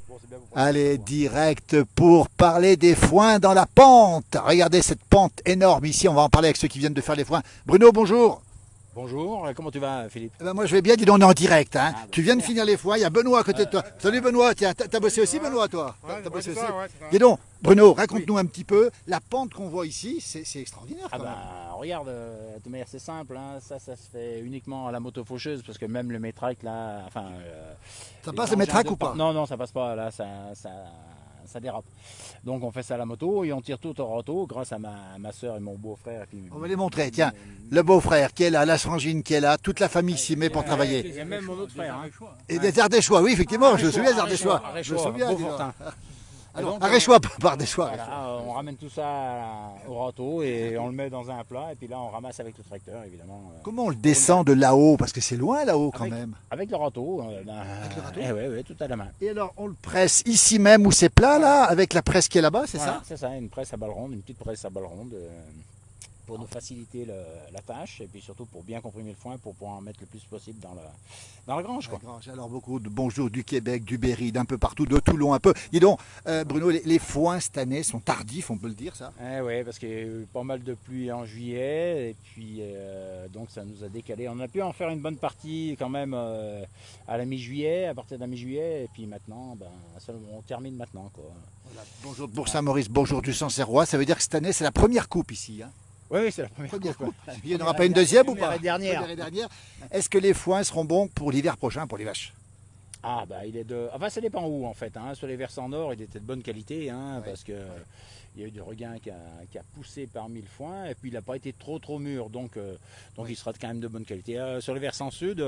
Bon, c'est bien pour Allez, direct pour parler des foins dans la pente. Regardez cette pente énorme ici. On va en parler avec ceux qui viennent de faire les foins. Bruno, bonjour. Bonjour, comment tu vas, Philippe? Eh ben, moi je vais bien, dis donc on est en direct. Hein. Ah, bah, Tu viens de super. finir les foins, il y a Benoît à côté de toi. Salut Benoît, tiens, t'as bossé aussi Benoît toi? T'as bossé aussi. Dis donc, Bruno, raconte-nous un petit peu la pente qu'on voit ici, c'est extraordinaire Ah quand même. regarde, de manière c'est simple, hein, ça se fait uniquement à la moto faucheuse parce que même le métraque là, enfin... Ça les passe le engins métraque de ou pas? Non, non, ça passe pas, là, ça dérape. Donc on fait ça à la moto et on tire tout au râteau grâce à ma soeur et mon beau-frère. On va les montrer, tiens. Le beau-frère qui est là, la frangine qui est là, toute la famille s'y met pour Il travailler. y a même mon autre frère. Hein. Et des Ardéchois, oui effectivement, je me souviens des Ardéchois. Je me Arréchois, souviens. dis donc. Beaufortin. Alors, donc, Ardéchois, pas Ardéchois. Voilà, on ramène tout ça au râteau et on le met dans un plat et puis là on ramasse avec le tracteur évidemment. Comment on le descend de là-haut? Parce que c'est loin là-haut quand avec, même. avec le râteau. Avec le râteau ouais, tout à la main. Et alors, on le presse ici même où c'est plat là, avec la presse qui est là-bas, c'est Voilà, ça? c'est ça, une presse à balle ronde, une petite presse à balle ronde pour nous faciliter la tâche et puis surtout pour bien comprimer le foin pour pouvoir en mettre le plus possible dans la grange. Quoi. Alors beaucoup de bonjour du Québec, du Berry, d'un peu partout, de Toulon un peu. Dis donc, Bruno, les foins cette année sont tardifs, on peut le dire ça? Oui, parce qu'il y a eu pas mal de pluie en juillet et puis donc ça nous a décalé. On a pu en faire une bonne partie quand même à la mi-juillet, à partir de la mi-juillet et puis maintenant, on termine maintenant. Quoi. Voilà. Bonjour de Bourg-Saint-Maurice, bonjour du Sancerrois, ça veut dire que cette année c'est la première coupe ici. Hein? Oui, c'est la première coupe. Il n'y en aura pas une deuxième ou pas? Dernière. Est-ce que les foins seront bons pour l'hiver prochain, pour les vaches? Enfin, ça dépend où en fait. Hein. Sur les versants nord, il était de bonne qualité parce que il y a eu du regain qui a poussé parmi le foin et puis il n'a pas été trop mûr, donc il sera quand même de bonne qualité. Sur les versants sud,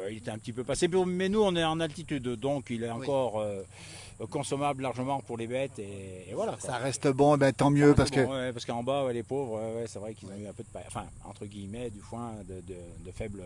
il était un petit peu passé, mais nous on est en altitude, donc il est encore consommable largement pour les bêtes et voilà. Quoi. Ça reste bon, tant mieux parce que... parce qu'en bas, les pauvres, c'est vrai qu'ils ont eu un peu de, enfin entre guillemets, du foin de faible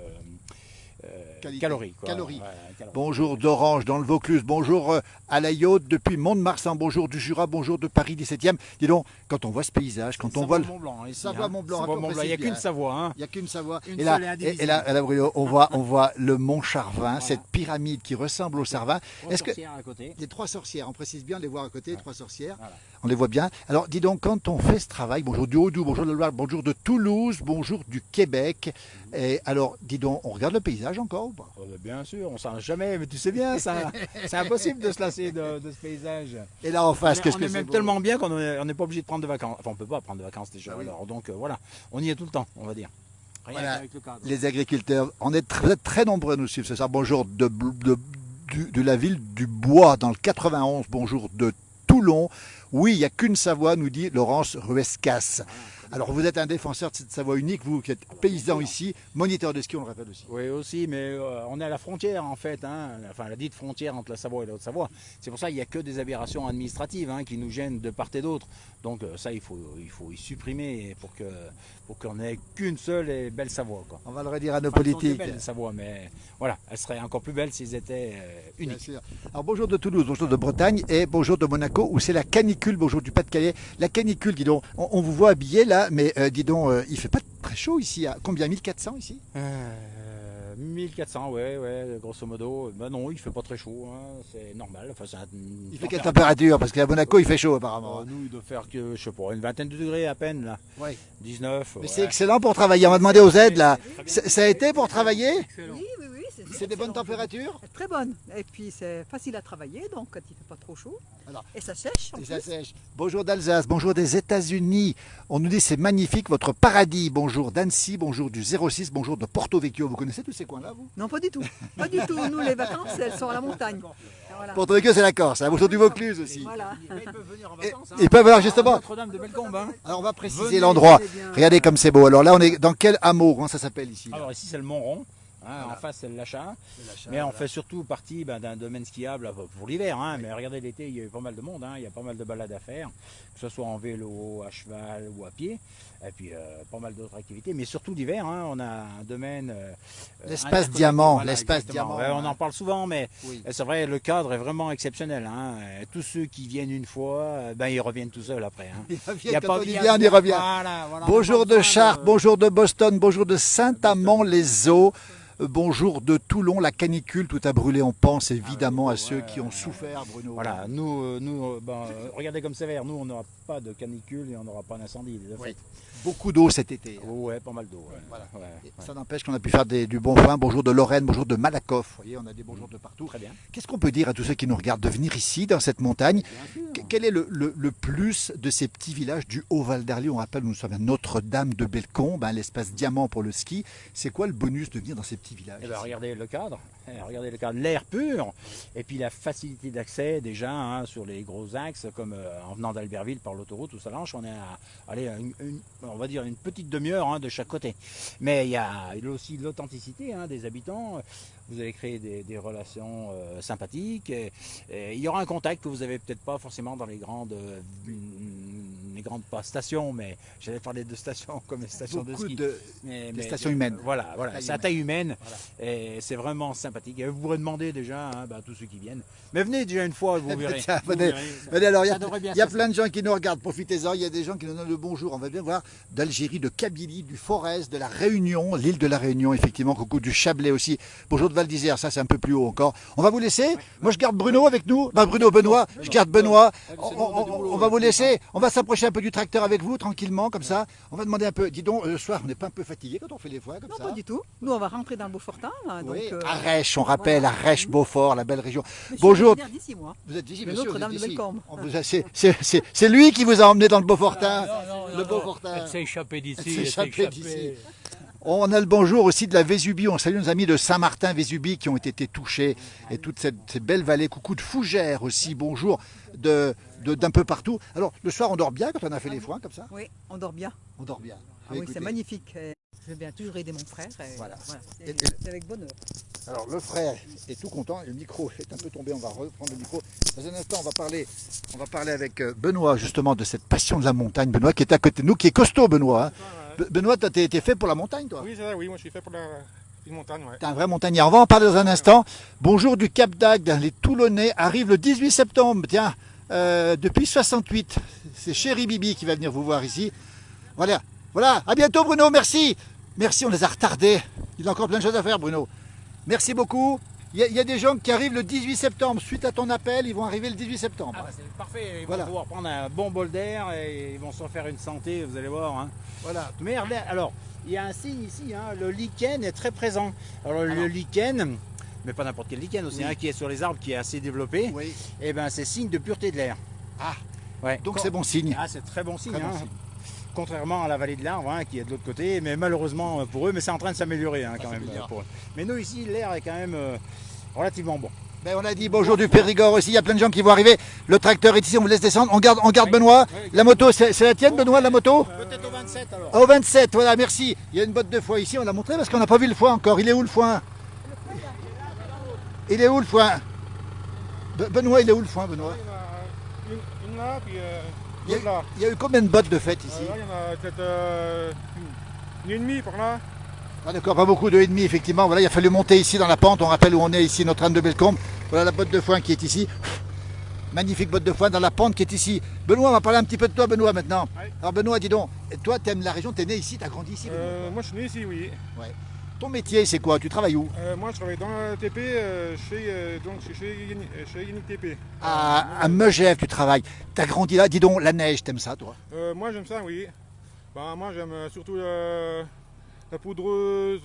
calories. Quoi. Calories. Ouais, bonjour d'Orange dans le Vaucluse, bonjour à la Yaute depuis Mont-de-Marsan, bonjour du Jura, bonjour de Paris 17e. Dis donc, quand on voit ce paysage, quand on voit le Mont-Blanc, Savoie-Mont-Blanc, il n'y a qu'une Savoie. Hein. Il n'y a qu'une Savoie. Et là, Bruno, on voit le Mont Charvin, voilà. Cette pyramide qui ressemble au Sarvin. Est-ce que à côté. Les trois sorcières, on précise bien, on les voit à côté, trois sorcières. Voilà. On les voit bien. Alors, dis donc, quand on fait ce travail, bonjour du Haut-Doubs, bonjour de la Loire, bonjour de Toulouse, bonjour du Québec. Et alors, dis donc, on regarde le paysage encore ou pas? Bien sûr, on ne s'en jamais, mais tu sais bien, c'est impossible de se lasser de ce paysage. Et là en face, qu'est-ce que c'est? On est même tellement bien qu'on n'est pas obligé de prendre de vacances. Enfin, on ne peut pas prendre de vacances déjà. Oui. Alors, donc voilà, on y est tout le temps, on va dire. Rien voilà, avec le cadre. Les agriculteurs, vous êtes très nombreux à nous suivre ce soir. Bonjour de la ville du Bois dans le 91, bonjour de Toulon. Oui, il n'y a qu'une Savoie, nous dit Laurence Ruescas. Alors vous êtes un défenseur de cette Savoie unique, vous qui êtes paysan ici, moniteur de ski, on le rappelle aussi. Oui aussi, mais on est à la frontière en fait, enfin la dite frontière entre la Savoie et la Haute-Savoie. C'est pour ça qu'il n'y a que des aberrations administratives qui nous gênent de part et d'autre. Donc ça il faut y supprimer pour qu'on n'ait qu'une seule et belle Savoie. Quoi. On va le redire à nos politiques. Belle Savoie, mais voilà, elle serait encore plus belle s'ils étaient uniques. Bien sûr. Alors bonjour de Toulouse, bonjour de Bretagne et bonjour de Monaco où c'est la canicule, bonjour du Pas-de-Calais. La canicule, dis donc, on vous voit habillé là, mais dis donc, il fait pas très chaud ici. À combien? 1400 ici? 1400, ouais, grosso modo. Ben non, il fait pas très chaud, c'est normal. Enfin, il fait quelle température? Parce qu'à Monaco, il fait chaud apparemment. Nous, il doit faire que, je sais pas, une vingtaine de degrés à peine là. Ouais. 19. Mais c'est excellent pour travailler. On va demander aux aides là. Ça a été pour travailler? Oui. C'est des bonnes températures? Très bonnes. Et puis c'est facile à travailler, donc quand il ne fait pas trop chaud. Alors, et ça sèche. Ça sèche. Bonjour d'Alsace, bonjour des États-Unis. On nous dit c'est magnifique, votre paradis. Bonjour d'Annecy, bonjour du 06, bonjour de Porto Vecchio. Vous connaissez tous ces coins-là, vous? Non, pas du tout. Pas du tout. Nous, les vacances, elles sont à la montagne. Voilà. Porto Vecchio, c'est la Corse. Bonjour du Vaucluse aussi. Voilà. Ils peuvent venir en vacances. Ils peuvent venir justement. Notre-Dame de Bellecombe. Alors on va préciser l'endroit. Regardez comme c'est beau. Alors là, on est dans quel hameau? Comment ça s'appelle ici? Alors ici, c'est le Mont-Rond. Voilà. En face, c'est le Lachat. Mais on fait surtout partie d'un domaine skiable pour l'hiver. Mais regardez, l'été, il y a eu pas mal de monde. Il y a pas mal de balades à faire, que ce soit en vélo, à cheval ou à pied. Et puis, pas mal d'autres activités. Mais surtout l'hiver, on a un domaine... l'espace diamant. Voilà, l'espace diamant. On en parle souvent, mais c'est vrai, le cadre est vraiment exceptionnel. Tous ceux qui viennent une fois, ils reviennent tout seuls après. Quand on y vient, on y revient. Voilà, bonjour de Chartres, bonjour de Boston, bonjour de Saint-Amand-les-Eaux. bonjour de Toulon, la canicule, tout a brûlé. On pense évidemment à ceux qui ont souffert, Bruno. Voilà, regardez comme c'est vert, nous on n'aura pas de canicule et on n'aura pas d'incendie. Oui. Beaucoup d'eau cet été. Ouais, pas mal d'eau. Ouais. Voilà. Ouais. Ça n'empêche qu'on a pu faire du bon foin. Bonjour de Lorraine, bonjour de Malakoff. Vous voyez, on a des bonjours de partout. Très bien. Qu'est-ce qu'on peut dire à tous ceux qui nous regardent de venir ici, dans cette montagne? Quel est le plus de ces petits villages du Haut-Val d'Arly? On rappelle, nous sommes à Notre-Dame de Bellecombe, l'espace diamant pour le ski. C'est quoi le bonus de venir dans ces petits villages? Regardez le cadre, l'air pur, et puis la facilité d'accès déjà sur les gros axes, comme en venant d'Albertville par l'autoroute ou Salanches, on est on va dire une petite demi-heure de chaque côté. Mais il y a aussi l'authenticité des habitants. Vous allez créer des relations sympathiques. Et il y aura un contact que vous n'avez peut-être pas forcément dans les grandes pas stations, mais j'allais parler de stations comme les stations de ski. Des stations humaines. Voilà, c'est à taille humaine. Voilà. Et c'est vraiment sympathique. Et vous pourrez demander déjà à tous ceux qui viennent. Mais venez déjà une fois, vous verrez. Venez, alors, il y a plein de gens qui nous regardent, profitez-en. Il y a des gens qui nous donnent le bonjour. On va bien voir d'Algérie, de Kabylie, du Forez, de la Réunion, l'île de la Réunion, effectivement, coucou, du Chablais aussi. Bonjour de Val d'Isère, ça c'est un peu plus haut encore. On va vous laisser. Oui. Moi je garde Bruno avec nous. Benoît, je garde Benoît. On va vous laisser. On va s'approcher un peu du tracteur avec vous, tranquillement, comme ça. On va demander un peu. Dis donc, le soir, on n'est pas un peu fatigué quand on fait les foins comme ça? Non, pas du tout. Nous, on va rentrer dans le Beaufortin. Oui, Arèche, on rappelle, Arèche, Beaufort, la belle région. Mais bonjour. Je suis d'ici, moi. Vous êtes d'ici, monsieur. Notre-Dame de Bellecombe. C'est lui qui vous a emmené dans le Beaufortin. Le Beaufortin. Elle s'est échappée d'ici. On a le bonjour aussi de la Vésubie. On salue nos amis de Saint-Martin-Vésubie qui ont été touchés. Et toute cette belle vallée. Coucou de Fougères aussi. Bonjour d'un peu partout. Alors, le soir, on dort bien quand on a fait les foins comme ça? Oui, on dort bien. On dort bien. Ah oui, c'est magnifique. Je viens toujours aider mon frère. Voilà. C'est avec bonheur. Alors, le frère est tout content. Le micro est un peu tombé. On va reprendre le micro. Dans un instant, on va parler avec Benoît, justement, de cette passion de la montagne. Benoît qui est à côté de nous, qui est costaud, Benoît. Benoît, tu as été fait pour la montagne, toi? Oui, c'est ça, oui, moi je suis fait pour la montagne. Ouais. Tu es un vrai montagnard. On va en parler dans un instant. Bonjour du Cap d'Agde. Les Toulonnais arrivent le 18 septembre. Tiens, depuis 68. C'est Chéri Bibi qui va venir vous voir ici. Voilà. À bientôt, Bruno. Merci. Merci, on les a retardés. Il y a encore plein de choses à faire, Bruno. Merci beaucoup. Il y a des gens qui arrivent le 18 septembre. Suite à ton appel, ils vont arriver le 18 septembre. C'est parfait. Ils vont pouvoir prendre un bon bol d'air et ils vont se faire une santé, vous allez voir. Voilà. Mais alors, il y a un signe ici, le lichen est très présent. Alors le lichen, mais pas n'importe quel lichen aussi, qui est sur les arbres, qui est assez développé, et c'est signe de pureté de l'air. Ah, ouais. Donc c'est bon signe. Ah, c'est très bon signe. Contrairement à la vallée de l'Arve qui est de l'autre côté, mais malheureusement pour eux, mais c'est en train de s'améliorer quand même pour eux. Mais nous ici, l'air est quand même relativement bon. Ben, on a dit bonjour du Périgord aussi, il y a plein de gens qui vont arriver. Le tracteur est ici, on vous laisse descendre. On garde Benoît. La moto, c'est la tienne, Benoît, la moto? Peut-être au 27 alors. Au 27, voilà, merci. Il y a une botte de foin ici, on l'a montré parce qu'on n'a pas vu le foin encore. Il est où le foin? Il est où le foin? Benoît, il est où le foin, Benoît? Une là, puis il y a eu combien de bottes de fête ici? Il y en a peut-être une et demie par là. Ah d'accord, pas beaucoup, 2,5 effectivement. Voilà, il a fallu monter ici dans la pente. On rappelle où on est ici, Notre-Dame de Bellecombe. Voilà la botte de foin qui est ici. Magnifique botte de foin dans la pente qui est ici. Benoît, on va parler un petit peu de toi, Benoît, maintenant. Oui. Alors Benoît, dis donc, toi, tu aimes la région, tu es né ici, tu as grandi ici? Moi, je suis né ici, oui. Ouais. Ton métier, c'est quoi? Tu travailles où? Moi, je travaille dans la TP, chez Yannick TP. À Megève, tu travailles. Tu as grandi là, dis donc, la neige, t'aimes ça, toi? Moi, j'aime ça, oui. Moi, j'aime surtout la poudreuse,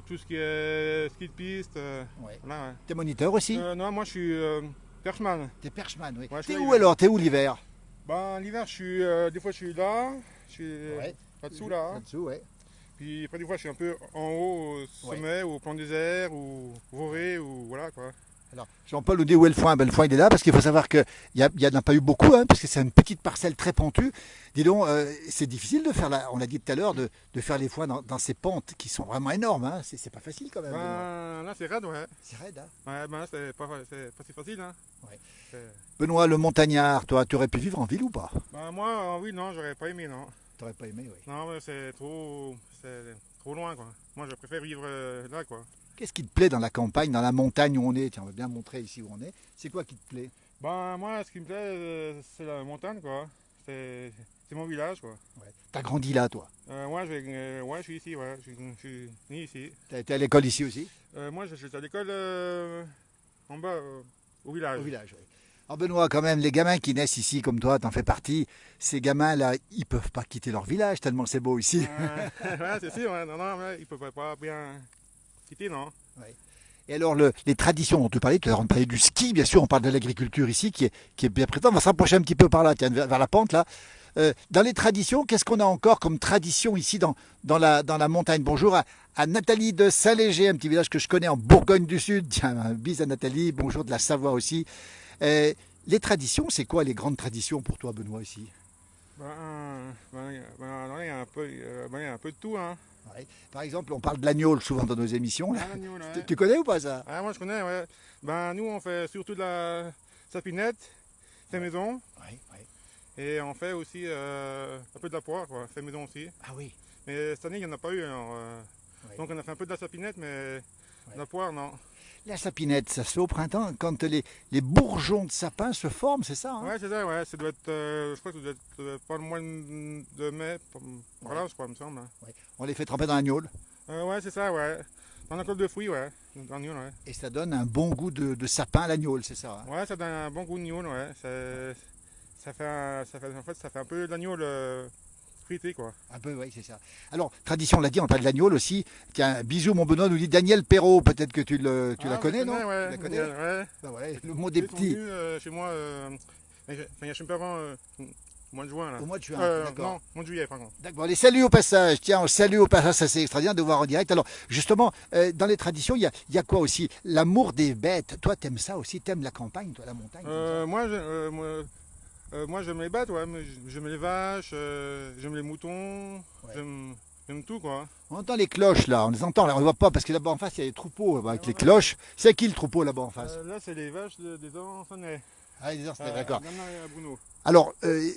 tout ce qui est ski de piste. Voilà, T'es moniteur aussi? Non, moi, je suis perchman. T'es perchman, oui. Ouais, t'es où alors? T'es où l'hiver? L'hiver, des fois, je suis là, je suis là-dessous, là. Là-dessous, ouais. Puis après, des fois, je suis un peu en haut, au sommet, ou au plan désert, ou Voré, ou voilà, quoi. Alors, Jean-Paul nous dit où est le foin? Ben, le foin il est là parce qu'il faut savoir qu'il n'y en a pas eu beaucoup, parce que c'est une petite parcelle très pentue. Dis donc, c'est difficile de faire, on l'a dit tout à l'heure, de faire les foins dans ces pentes qui sont vraiment énormes. C'est pas facile quand même. Là, c'est raide, ouais. C'est raide, là, c'est pas si facile. Ouais. Benoît, le montagnard, toi, tu aurais pu vivre en ville ou pas? Moi, oui, non, j'aurais pas aimé, non. T'aurais pas aimé, oui. Non, mais c'est trop loin, quoi. Moi, je préfère vivre là, quoi. Qu'est-ce qui te plaît dans la campagne, dans la montagne où on est? Tiens, on va bien montrer ici où on est. C'est quoi qui te plaît? Moi, ce qui me plaît, c'est la montagne, quoi. c'est mon village, quoi. Ouais. T'as grandi là, toi? Moi, je suis ici, ouais. Je suis né ici. T'as été à l'école ici aussi? Moi, j'étais à l'école en bas, au village. Au village, oui. Alors Benoît, quand même, les gamins qui naissent ici, comme toi, t'en fais partie, ces gamins-là, ils peuvent pas quitter leur village tellement c'est beau ici. Ouais, c'est sûr, ouais. Non, ouais, ils peuvent pas bien quitter, non. Ouais. Et alors, les traditions dont tu parlais, tu as parlé du ski, bien sûr, on parle de l'agriculture ici, qui est bien présente. On va se rapprocher un petit peu par là, tiens, vers la pente, là. Dans les traditions, qu'est-ce qu'on a encore comme tradition ici dans la montagne? Bonjour à Nathalie de Saint-Léger, un petit village que je connais en Bourgogne du Sud. Tiens, un bis à Nathalie, bonjour de la Savoie aussi. Les traditions, c'est quoi les grandes traditions pour toi, Benoît, ici? Il y a un peu de tout, hein. Ouais. Par exemple, on parle de l'agneau souvent dans nos émissions. Là. Ah, l'agneau, ouais. Tu connais ou pas ça? Ah, moi je connais, ouais. Nous on fait surtout de la sapinette, fait maison, Oui, oui. et on fait aussi un peu de la poire, quoi, fait maison aussi. Ah oui. Mais cette année il n'y en a pas eu, alors, Oui. donc on a fait un peu de la sapinette, mais de la poire, non. La sapinette, ça se fait au printemps quand les bourgeons de sapin se forment, c'est ça, hein? Ouais, c'est ça, ouais. Ça doit être, je crois que ça doit être pas le mois de mai, voilà, je crois, il me semble. Ouais. On les fait tremper dans l'agneau. Ouais, c'est ça, ouais. Dans la colle de fruits, ouais. Dans l'agneau, ouais. Et ça donne un bon goût de sapin à l'agneau, c'est ça, hein? Ouais, ça donne un bon goût de gnôle, ouais. Ça fait un peu de l'agneau frité, quoi. Un peu, oui, c'est ça. Alors, tradition, on l'a dit, on parle de l'agneau aussi. Tiens, bisous, mon Benoît nous dit Daniel Perrault, peut-être que tu la connais, non? Ouais, tu la connais? ouais. Ben ouais, le mot des Ils sont petits. venus chez moi, il y a chez mes parents, au mois de juin, là. Au mois de juin, d'accord. Non, mois de juillet, par contre. D'accord, les saluts au passage. Tiens, on salue au passage, ça c'est extraordinaire de voir en direct. Alors, justement, dans les traditions, il y a quoi aussi? L'amour des bêtes. Toi, t'aimes ça aussi? T'aimes la campagne, toi, la montagne? Moi, j'aime les bêtes, ouais. J'aime les vaches, j'aime les moutons, Ouais. j'aime tout, quoi. On entend les cloches, là. On les entend, là. On ne les voit pas parce que là-bas en face, il y a des troupeaux avec les cloches. C'est qui le troupeau là-bas en face? Là, c'est les vaches des Ancenais. Ah, les Ancenais, d'accord. Bruno. Alors,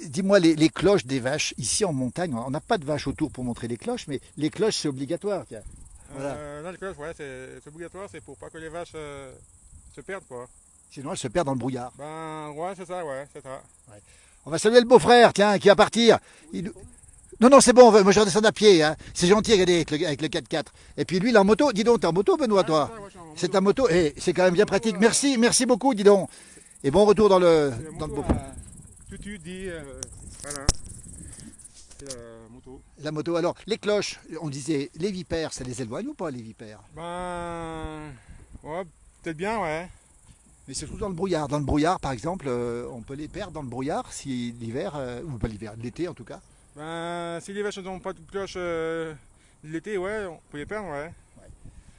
dis-moi, les cloches des vaches, ici en montagne, on n'a pas de vaches autour pour montrer les cloches, mais les cloches, c'est obligatoire. Tiens. Voilà. Là, les cloches, ouais, c'est obligatoire, c'est pour pas que les vaches se perdent, quoi. Sinon, elles se perdent dans le brouillard. Ouais, c'est ça, ouais, c'est ça. On va saluer le beau-frère, tiens, qui va partir. Non, c'est bon, moi je redescends à pied. Hein. C'est gentil, regardez, avec le 4x4. Et puis lui, il est en moto. Dis donc, t'es en moto, Benoît, toi? C'est ta moto. Et c'est quand même bien pratique. Merci beaucoup, dis donc. Et bon retour dans le beau. Tu dis, voilà. C'est la moto. La moto. Alors, les cloches, on disait, les vipères, ça les éloigne ou pas, les vipères? Ouais, peut-être bien, ouais. Mais c'est surtout dans le brouillard. Dans le brouillard, par exemple, on peut les perdre dans le brouillard si l'hiver, ou pas l'hiver, l'été en tout cas. Si les vaches n'ont pas de cloche l'été, ouais, on peut les perdre, ouais.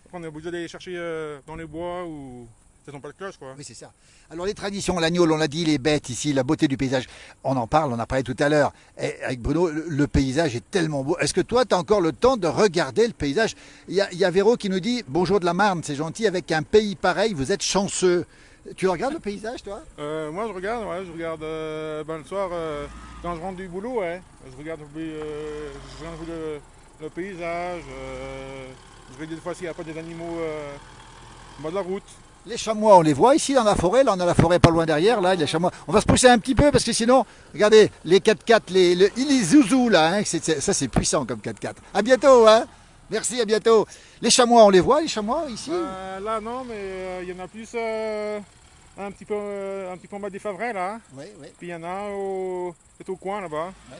Après, on est obligé d'aller chercher dans les bois où elles n'ont pas de cloche, quoi. Oui, c'est ça. Alors, les traditions, l'agneau, on l'a dit, les bêtes ici, la beauté du paysage, on en parle, on en parlait tout à l'heure. Et avec Bruno, le paysage est tellement beau. Est-ce que toi, tu as encore le temps de regarder le paysage? Il y a Véro qui nous dit, bonjour de la Marne, c'est gentil, avec un pays pareil, vous êtes chanceux. Tu regardes le paysage, toi? Moi, je regarde le soir, quand je rentre du boulot, ouais. Je regarde le paysage, je regarde des fois s'il n'y a pas des animaux au bas de la route. Les chamois, on les voit ici dans la forêt. Là, on a la forêt pas loin derrière. Là, les chamois. On va se pousser un petit peu parce que sinon, regardez, les 4x4, les zouzous, là, hein, ça c'est puissant comme 4x4. À bientôt, hein. Merci, à bientôt. Les chamois, on les voit, les chamois, ici? Là, non, mais il y en a plus un petit peu en bas des Favrais, là. Oui. Puis il y en a au coin, là-bas. Ouais.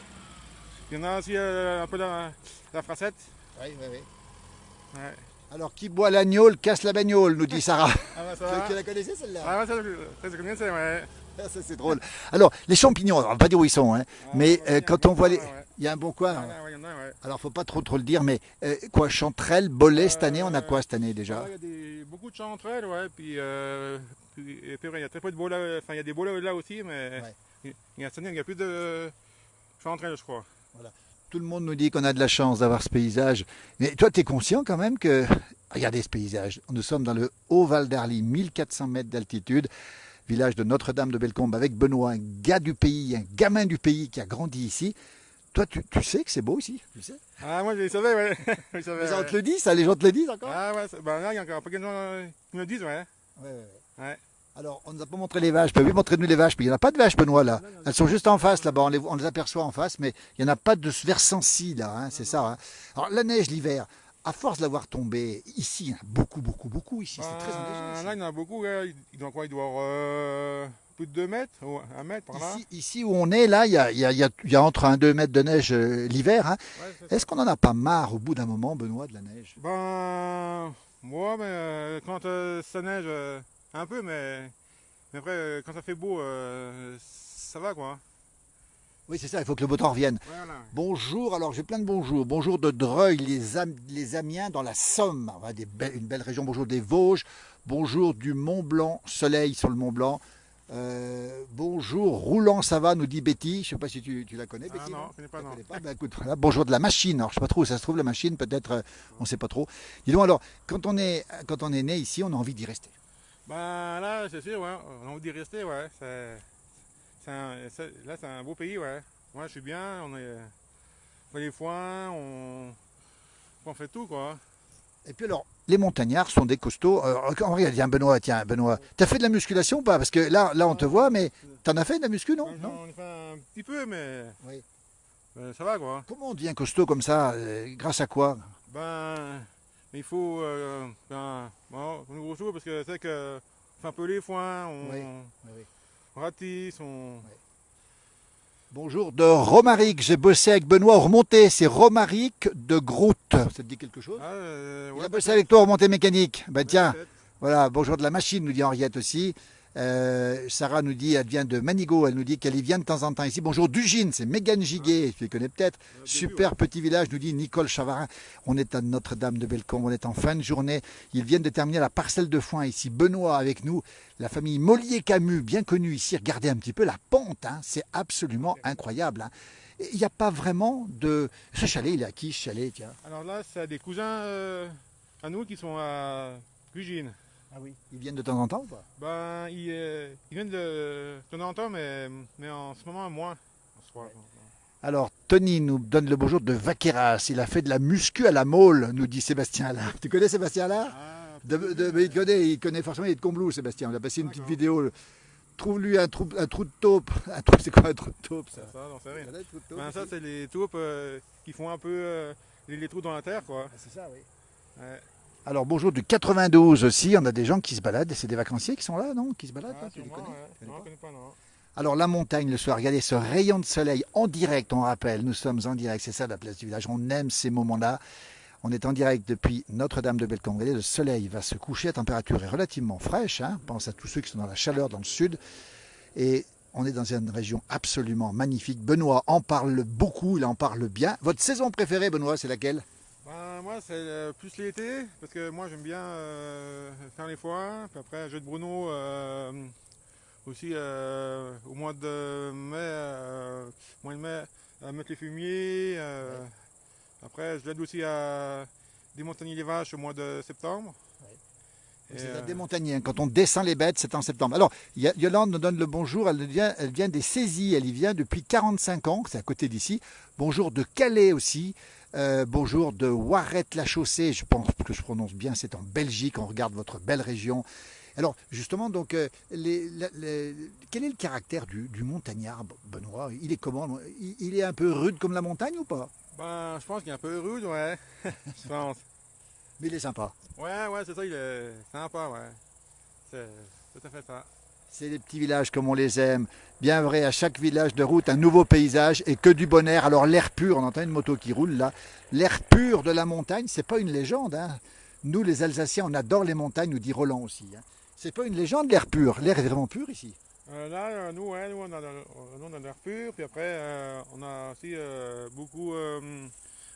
Il y en a aussi un peu la fracette. Oui. Ouais. Alors, qui boit l'agneau casse la bagnole, nous dit Sarah. Ah bah ça va. Tu la connaissais, celle-là? Ah ouais, ça je connais, ouais. Ça, c'est drôle. Alors, les champignons, on ne va pas dire où ils sont, hein, mais quand on voit les... Il y a un bon coin. Il y en a, ouais. Alors, faut pas trop le dire, mais quoi, chanterelles, bolets, cette année, on a quoi cette année déjà? Il y a beaucoup de chanterelles, ouais, puis il y a très peu de bolets, enfin il y a des bolets là aussi, mais cette année il n'y a plus de chanterelles, je crois. Voilà. Tout le monde nous dit qu'on a de la chance d'avoir ce paysage. Mais toi, tu es conscient quand même que... Regardez ce paysage. Nous sommes dans le Haut-Val d'Arly, 1400 mètres d'altitude, village de Notre-Dame de Bellecombe, avec Benoît, un gars du pays, un gamin du pays qui a grandi ici. Toi, tu sais que c'est beau ici, tu sais? Ah, moi je le savais, ouais. Les gens te le disent, ça, les gens te le disent encore? Ah ouais, là il y a encore pas de gens qui me le disent, ouais. Ouais. Alors, on ne nous a pas montré les vaches. Peut-être montrer-nous les vaches, mais il n'y en a pas de vaches, Benoît, là. Elles sont juste en face, là-bas. On les aperçoit en face, mais il n'y en a pas de versant-ci, là. Hein, c'est ça. Hein. Alors, la neige l'hiver, à force de l'avoir tombée, ici, il y en a beaucoup, beaucoup, beaucoup. Ici, c'est très enneigé. Ici. Là, il y en a beaucoup. Là. Il doit quoi? Il doit avoir plus de 2 mètres, ou 1 mètre par là. Ici où on est, là, il y a entre 1 et 2 mètres de neige l'hiver. Hein. Ouais, Est-ce qu'on n'en a pas marre au bout d'un moment, Benoît, de la neige? Moi, mais quand ça neige, un peu, mais après, quand ça fait beau, ça va, quoi. Oui, c'est ça, il faut que le beau temps revienne. Voilà. Bonjour, alors j'ai plein de bonjours. Bonjour de Dreuil, les Amiens dans la Somme, une belle région. Bonjour des Vosges. Bonjour du Mont Blanc, soleil sur le Mont Blanc. Bonjour, roulant ça va, nous dit Betty. Je ne sais pas si tu la connais, Betty. Non, je ne connais pas, non. Connais pas. Ben, écoute, voilà. Bonjour de la machine. Alors, je ne sais pas trop où ça se trouve, la machine, peut-être, on ne sait pas trop. Dis donc, alors, quand on est né ici, on a envie d'y rester. Là, c'est sûr, ouais. On a envie d'y rester, ouais. Là, c'est un beau pays, ouais. Moi, je suis bien. On fait les foins, on fait tout, quoi. Et puis alors, les montagnards sont des costauds. Regarde, tiens, Benoît, t'as fait de la musculation ou pas? Parce que là, on te voit, mais t'en as fait de la muscu, non? Non. J'en ai fait un petit peu, mais Oui. Ça va, quoi. Comment on devient costaud comme ça? Grâce à quoi? Il faut nouveau jour parce que c'est que on fait un peu les foins, on ratisse, Bonjour de Romaric, j'ai bossé avec Benoît au remonté, c'est Romaric de Groot. Ça te dit quelque chose? Il a bossé avec toi au remonté mécanique. Ben tiens, voilà, bonjour de la machine, nous dit Henriette aussi. Sarah nous dit, elle vient de Manigot, elle nous dit qu'elle y vient de temps en temps ici. Bonjour d'Ugine, c'est Mégane Giguet, tu les connais peut-être. Super petit village, nous dit Nicole Chavarin. On est à Notre-Dame de Bellecombe, on est en fin de journée. Ils viennent de terminer la parcelle de foin ici. Benoît avec nous, la famille Mollier-Camus, bien connue ici. Regardez un petit peu la pente, hein. C'est absolument incroyable. Hein. Il n'y a pas vraiment de... Ce chalet, il est à qui, ce chalet, tiens? Alors là, c'est des cousins à nous qui sont à Gugine. Ah oui. Ils viennent de temps en temps ou pas? Ils viennent de temps en temps, mais en ce moment, moins. Alors, Tony nous donne le bonjour de Vaqueras. Il a fait de la muscu à la Mole, nous dit Sébastien Allard. Tu connais Sébastien Allard? Il connaît forcément, il est de Combloux, Sébastien. On a passé une petite vidéo. Trouve-lui un trou de taupe. C'est quoi un trou de taupe, ça? J'en sais rien. Ça, c'est les taupes qui font un peu les trous dans la terre, quoi. C'est ça, oui. Ouais. Alors bonjour du 92 aussi, on a des gens qui se baladent, c'est des vacanciers qui sont là, non? Qui se baladent, là, tu les connais? Non, je connais pas, non. Alors la montagne le soir, regardez ce rayon de soleil en direct, on rappelle, nous sommes en direct, c'est ça la place du village, on aime ces moments-là. On est en direct depuis Notre-Dame de Bellecombe. Regardez, le soleil va se coucher, la température est relativement fraîche, hein. Pense à tous ceux qui sont dans la chaleur dans le sud. Et on est dans une région absolument magnifique. Benoît en parle beaucoup, il en parle bien. Votre saison préférée, Benoît, c'est laquelle? Moi, c'est plus l'été, parce que moi, j'aime bien faire les foins. Puis après, jeu de Bruno aussi au mois de mai, à mettre les fumiers. Après, je l'aide aussi à démontagner les vaches au mois de septembre. C'est à démontagner. Quand on descend les bêtes, c'est en septembre. Alors, Yolande nous donne le bonjour. Elle vient des Saisies. Elle y vient depuis 45 ans. C'est à côté d'ici. Bonjour de Calais aussi. Bonjour de Warette-la-Chaussée. Je pense que je prononce bien. C'est en Belgique. On regarde votre belle région. Alors, justement, donc, quel est le caractère du montagnard, Benoît? Il est comment? Il est un peu rude comme la montagne ou pas? Je pense qu'il est un peu rude, ouais. Je pense. Mais il est sympa. Ouais, c'est ça, il est sympa, ouais. C'est tout à fait ça. C'est les petits villages comme on les aime. Bien vrai, à chaque village de route, un nouveau paysage et que du bon air. Alors l'air pur, on entend une moto qui roule là. L'air pur de la montagne, c'est pas une légende. Hein. Nous, les Alsaciens, on adore les montagnes, nous dit Roland aussi. Hein. C'est pas une légende, l'air pur. L'air est vraiment pur ici. Nous, on a l'air pur. Puis après, on a aussi beaucoup...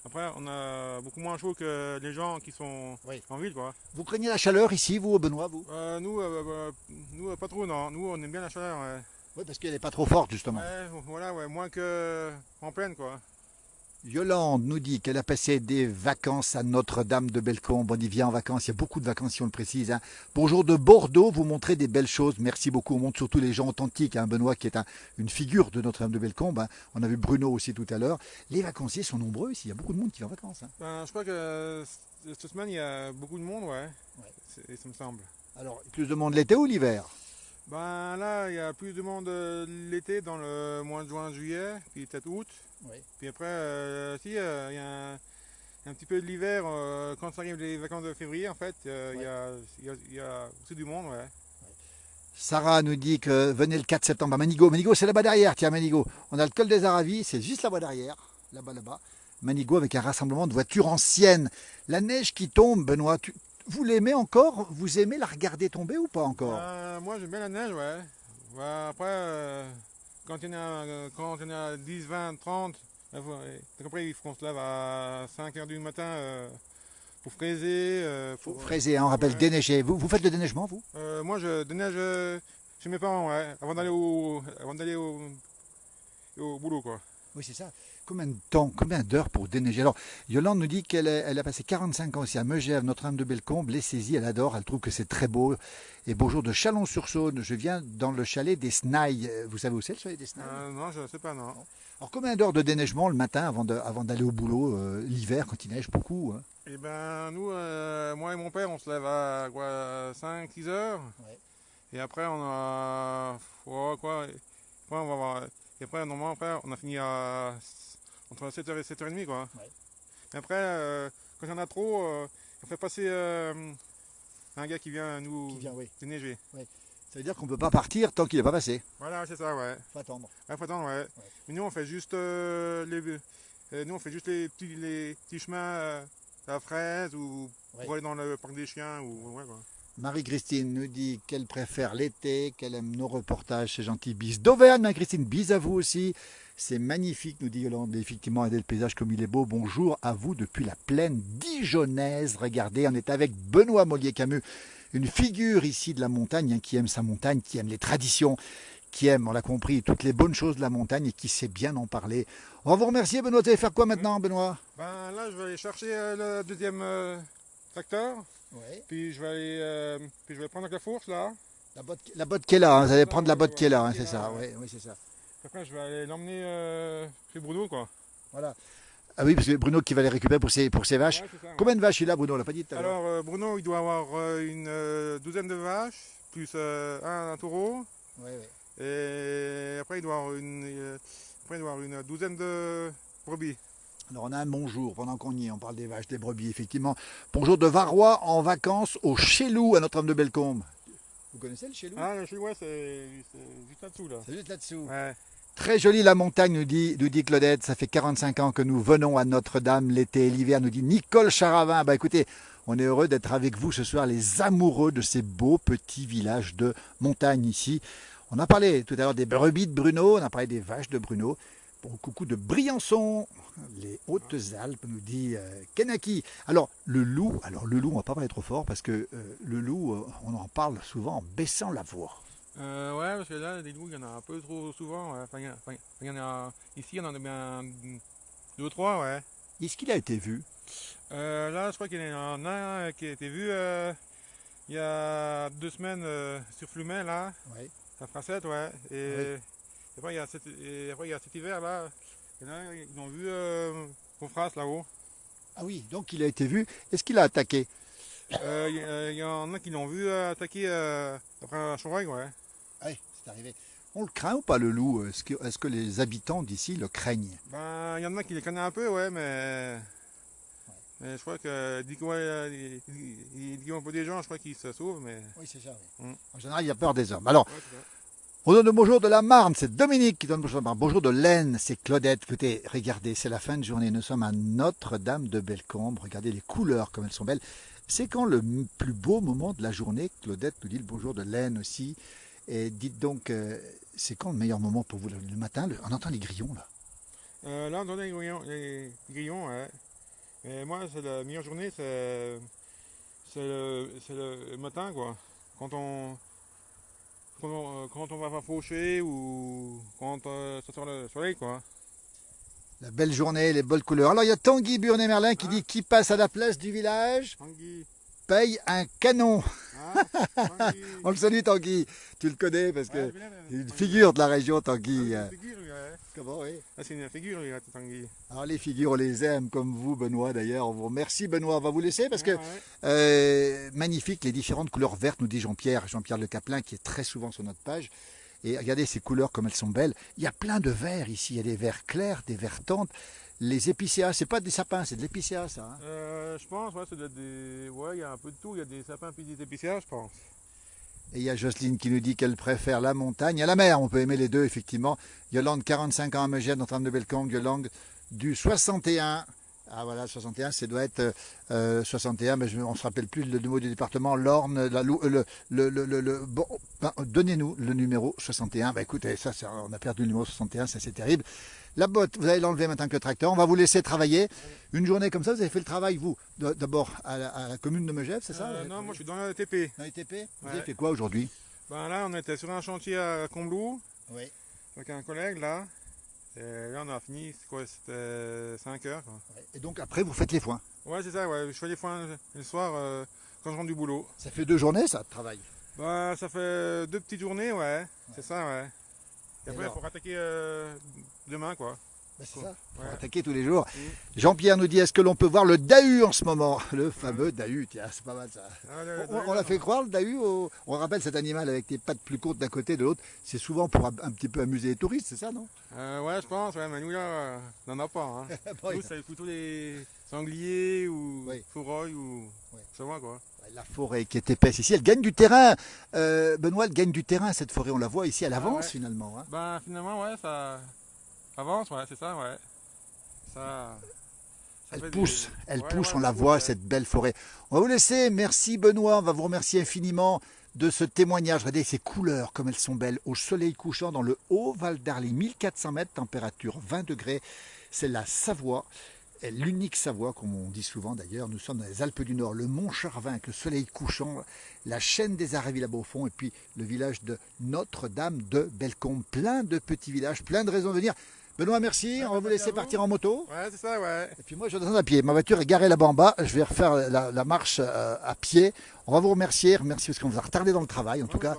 Après, on a beaucoup moins chaud que les gens qui sont en ville, quoi. Vous craignez la chaleur ici, vous, Benoît, vous? Nous, pas trop, non. Nous, on aime bien la chaleur, ouais. Oui, parce qu'elle n'est pas trop forte, justement. Moins qu'en pleine, quoi. Yolande nous dit qu'elle a passé des vacances à Notre-Dame de Bellecombe. On y vient en vacances, il y a beaucoup de vacances si on le précise. Hein. Bonjour de Bordeaux, vous montrez des belles choses. Merci beaucoup, on montre surtout les gens authentiques. Hein. Benoît qui est une figure de Notre-Dame de Bellecombe. Hein. On a vu Bruno aussi tout à l'heure. Les vacanciers sont nombreux ici, il y a beaucoup de monde qui va en vacances. Hein. Je crois que cette semaine, il y a beaucoup de monde, ouais. Ça me semble. Alors, plus de monde l'été ou l'hiver? Ben là, il y a plus de monde l'été dans le mois de juin, juillet, puis peut-être août. Oui. Puis après, il y a un petit peu de l'hiver, quand ça arrive les vacances de février, en fait, il y a aussi du monde, ouais. Sarah nous dit que venez le 4 septembre à Manigo. Manigo, c'est là-bas derrière. Tiens, Manigo. On a le col des Aravis, c'est juste là-bas derrière. Là-bas. Manigo avec un rassemblement de voitures anciennes. La neige qui tombe, Benoît, vous l'aimez encore? Vous aimez la regarder tomber ou pas encore? Moi, j'aime bien la neige, ouais. Ouais, après, quand il y en a 10, 20, 30, après, il faut qu'on se lève à 5 heures du matin pour fraiser. Faut fraiser, hein, on rappelle ouais. déneiger. Vous faites le déneigement, vous? Moi, je déneige chez mes parents, ouais, avant d'aller au boulot, quoi. Oui, c'est ça. Combien de temps, combien d'heures pour déneiger? Alors, Yolande nous dit elle a passé 45 ans aussi à Megève, Notre-Dame-de-Bellecombe, les saisies, elle adore, elle trouve que c'est très beau. Et bonjour de Chalon-sur-Saône, je viens dans le chalet des Snailles. Vous savez où c'est le chalet des Snailles? Non, je ne sais pas, non. Alors, combien d'heures de déneigement le matin avant d'aller au boulot, l'hiver, quand il neige beaucoup, hein? Eh ben, nous, moi et mon père, on se lève à quoi, 5, 6 heures. Ouais. Et après, on a. Quoi, après, on va voir. Et après, normalement, après, on a fini entre 7h et 7h30, quoi. Ouais. Et après, quand il y en a trop, on fait passer un gars qui vient nous Oui. déneiger. Ça veut dire qu'on ne peut pas partir tant qu'il n'est pas passé. Voilà, c'est ça, ouais. Faut attendre. Ouais, faut attendre, ouais. Mais nous, on fait juste les petits chemins à la fraise ou pour aller dans le parc des chiens ou ouais, quoi. Marie-Christine nous dit qu'elle préfère l'été, qu'elle aime nos reportages, c'est gentil. Bis d'Auvergne, Marie-Christine, bis à vous aussi. C'est magnifique, nous dit Yolande, effectivement, regardez le paysage comme il est beau. Bonjour à vous depuis la plaine dijonnaise. Regardez, on est avec Benoît Mollier-Camus, une figure ici de la montagne, hein, qui aime sa montagne, qui aime les traditions, qui aime, on l'a compris, toutes les bonnes choses de la montagne et qui sait bien en parler. On va vous remercier, Benoît. Vous allez faire quoi maintenant, Benoît? Ben là, je vais aller chercher le deuxième tracteur. Ouais. Puis je vais prendre avec la fourche là. La botte qui est là, hein, vous allez prendre la botte qui est là, hein, c'est ça. Oui, c'est ça. Après, je vais aller l'emmener chez Bruno, quoi. Voilà. Ah oui, parce que Bruno qui va les récupérer pour ses vaches. Ouais, c'est ça, ouais. Combien de vaches il a, Bruno? On l'a pas dit tout à l'heure. Alors, Bruno, il doit avoir une douzaine de vaches, plus un taureau. Oui. Et après, il doit avoir une douzaine de brebis. Alors on a un bonjour pendant qu'on y est, on parle des vaches, des brebis, effectivement. Bonjour de Varrois en vacances au Chélou à Notre-Dame-de-Bellecombe. Vous connaissez le Chélou? Ah, le ouais, c'est juste là-dessous, là. C'est juste là-dessous. Ouais. Très jolie la montagne, nous dit Claudette. Ça fait 45 ans que nous venons à Notre-Dame l'été et l'hiver, nous dit Nicole Charavin. Bah écoutez, on est heureux d'être avec vous ce soir, les amoureux de ces beaux petits villages de montagne ici. On a parlé tout à l'heure des brebis de Bruno, on a parlé des vaches de Bruno. Bon, coucou de Briançon, les Hautes-Alpes, nous dit Kenaki. Alors le loup, on va pas parler trop fort parce que le loup, on en parle souvent en baissant la voix. Ouais, parce que là, des loups, il y en a un peu trop souvent. Ouais. Il y en a, ici, il y en a bien 2 ou 3, ouais. Est-ce qu'il a été vu? Là, je crois qu'il y en a un qui a été vu il y a 2 semaines sur Flumet, là. Oui. À Fracette, ouais. Et après, il y a cet hiver, là, il y en a un, ils l'ont vu au Fras, là-haut. Ah oui, donc il a été vu. Est-ce qu'il a attaqué? Il y en a qui l'ont vu attaquer après un chevreuil, ouais. Oui, c'est arrivé. On le craint ou pas le loup? Est-ce que les habitants d'ici le craignent? Ben, il y en a qui les connaissent un peu, ouais, mais je crois que dès qu'ils voient un peu des gens, je crois qu'ils se sauvent, mais... Oui, c'est ça. Mm. En général, il y a peur des hommes. Alors, Ouais, c'est ça. on donne le bonjour de la Marne, c'est Dominique qui donne le bonjour de la Marne. Bonjour de l'Aisne, c'est Claudette. Écoutez, regardez, c'est la fin de journée. Nous sommes à Notre-Dame-de-Bellecombe. Regardez les couleurs, comme elles sont belles. C'est quand le plus beau moment de la journée? Claudette nous dit le bonjour de l'Aisne aussi. Et dites donc, c'est quand le meilleur moment pour vous? Le matin, on entend les grillons là. Là, on donne les grillons, ouais. Et moi, c'est la meilleure journée, c'est le matin, quoi. Quand on va faucher ou quand ça sort le soleil, quoi. La belle journée, les belles couleurs. Alors il y a Tanguy Burnet-Merlin qui dit qui passe à la place du village Tanguy. paye un canon. Tanguy. On le salue Tanguy. Tu le connais parce que Ouais, c'est une figure de la région Tanguy. Tanguy, ouais. Comment, oui. Ah, c'est une figure, lui, la tête anguille. Alors les figures, on les aime, comme vous, Benoît, d'ailleurs. On vous remercie, Benoît. On va vous laisser parce que magnifique, les différentes couleurs vertes, nous dit Jean-Pierre Le Caplin, qui est très souvent sur notre page. Et regardez ces couleurs comme elles sont belles. Il y a plein de verts ici. Il y a des verts clairs, des verts tendres. Les épicéas, c'est pas des sapins, c'est de l'épicéa, ça. Hein. Je pense, ouais, ça doit être des... Ouais, il y a un peu de tout. Il y a des sapins puis des épicéas, je pense. Et il y a Jocelyne qui nous dit qu'elle préfère la montagne à la mer. On peut aimer les deux, effectivement. Yolande, 45 ans à Megève, Notre-Dame de Bellecombe. Yolande, du 61. Ah voilà, 61, ça doit être 61, mais on ne se rappelle plus le numéro du département, l'Orne, bon, ben, donnez-nous le numéro 61. Ben, écoutez, on a perdu le numéro 61, ça c'est terrible. La botte, vous allez l'enlever maintenant que le tracteur. On va vous laisser travailler. Une journée comme ça, vous avez fait le travail, vous, d'abord à la commune de Megève, c'est ça? Non, moi je suis dans la TP. Dans les TP. Vous avez fait quoi aujourd'hui? Ben là, on était sur un chantier à Combloux, Oui. avec un collègue là. Et là, on a fini, c'était 5 heures. Quoi. Et donc après, vous faites les foins. Ouais, c'est ça, ouais. Je fais les foins le soir quand je rentre du boulot. Ça fait 2 journées, ça, de travail. Bah, ça fait 2 petites journées, ouais. C'est ça, ouais. Et après, il faut rattaquer demain, quoi. Ben c'est ça, il faut Ouais. attaquer tous les jours. Jean-Pierre nous dit, est-ce que l'on peut voir le dahu en ce moment? Le fameux dahu, tiens, c'est pas mal ça. On l'a fait croire, le dahu, on rappelle cet animal avec des pattes plus courtes d'un côté et de l'autre, c'est souvent pour un petit peu amuser les touristes, c'est ça, non? Ouais, je pense, ouais, mais nous là, on n'en a pas. Hein. Nous, c'est plutôt les sangliers ou fourreuils ou. Ça va, quoi. La forêt qui est épaisse ici, elle gagne du terrain. Benoît, elle gagne du terrain, cette forêt, on la voit ici, elle avance finalement. Hein. Ben, finalement, ouais, ça avance, ouais, c'est ça, ouais. Ça elle pousse, on la voit, cette belle forêt. On va vous laisser, merci Benoît, on va vous remercier infiniment de ce témoignage. Regardez ces couleurs, comme elles sont belles, au soleil couchant dans le haut Val d'Arly, 1400 mètres, température 20 degrés. C'est la Savoie, l'unique Savoie, comme on dit souvent d'ailleurs. Nous sommes dans les Alpes du Nord, le Mont Charvin avec le soleil couchant, la chaîne des Arrévilles là-bas au fond, et puis le village de Notre-Dame de Bellecombe. Plein de petits villages, plein de raisons de venir. Benoît, merci. On va vous laisser partir en moto. Ouais, c'est ça, ouais. Et puis moi, je descends à pied. Ma voiture est garée là-bas en bas. Je vais refaire la marche à pied. On va vous remercier. Merci parce qu'on vous a retardé dans le travail, en tout cas.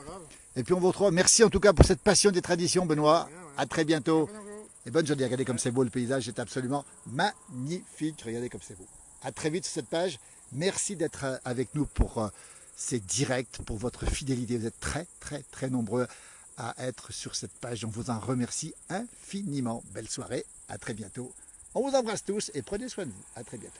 Et puis on vous retrouve. Merci en tout cas pour cette passion des traditions, Benoît. À très bientôt. Et bonne journée. Regardez comme c'est beau le paysage. C'est absolument magnifique. Regardez comme c'est beau. À très vite sur cette page. Merci d'être avec nous pour ces directs, pour votre fidélité. Vous êtes très, très, très nombreux à être sur cette page. On vous en remercie infiniment. Belle soirée, à très bientôt. On vous embrasse tous et prenez soin de vous. À très bientôt.